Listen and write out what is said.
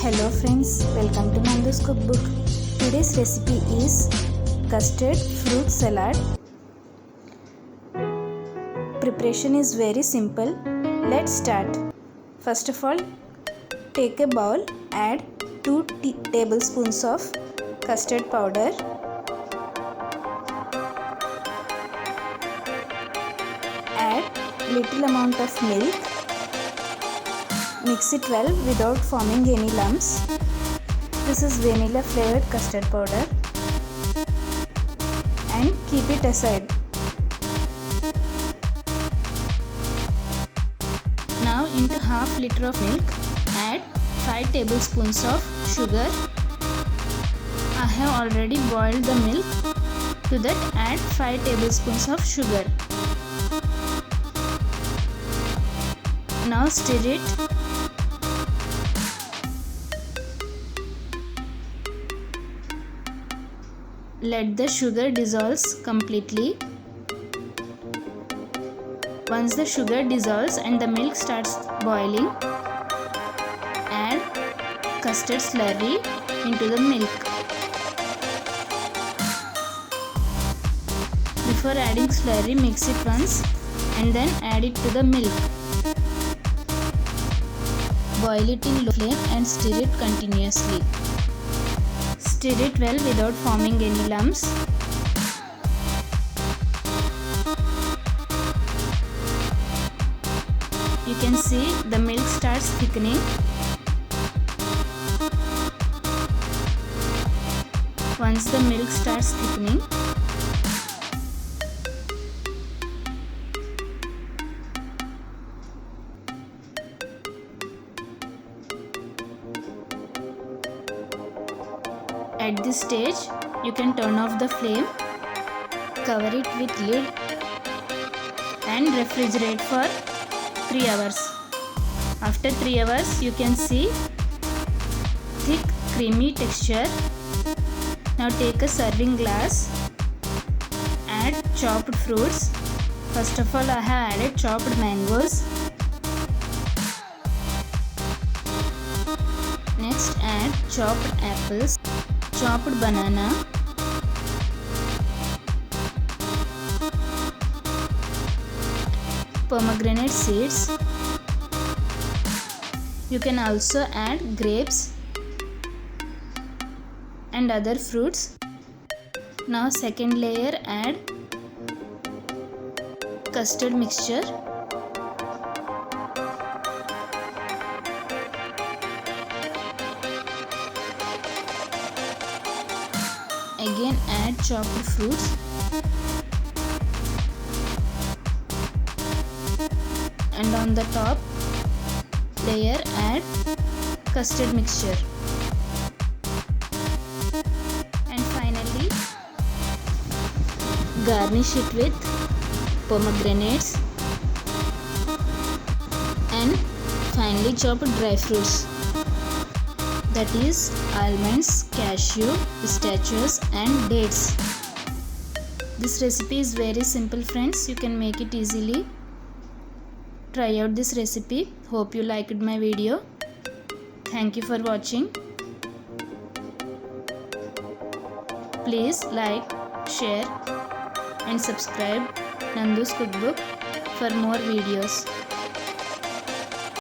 Hello friends, welcome to Nandu's cookbook. Today's recipe is custard fruit salad. Preparation is very simple. Let's start. First of all, take a bowl, add 2 tablespoons of custard powder, add little amount of milk. Mix it well without forming any lumps. This is vanilla flavored custard powder and keep it aside. Now into half liter of milk add 5 tablespoons of sugar. I have already boiled the milk. To that add 5 tablespoons of sugar. Now stir it. Let the sugar dissolve completely. Once the sugar dissolves and the milk starts boiling, add custard slurry into the milk. Before adding slurry, mix it once and then add it to the milk. Boil it in low flame and stir it continuously. Stir it well without forming any lumps. You can see the milk starts thickening. Once the milk starts thickening, at this stage, you can turn off the flame, cover it with lid and refrigerate for 3 hours. After 3 hours, you can see thick creamy texture. Now take a serving glass, add chopped fruits. First of all, I have added chopped mangoes. Next add chopped apples, chopped banana, pomegranate seeds. You can also add grapes and other fruits. Now second layer add custard mixture. Again add chopped fruits and on the top layer add custard mixture. And finally garnish it with pomegranates and finely chopped dry fruits, that is almonds, cashew, pistachios and dates. This recipe is very simple friends, you can make it easily. Try out this recipe. Hope you liked my video. Thank you for watching. Please like, share and subscribe Nandu's cookbook for more videos.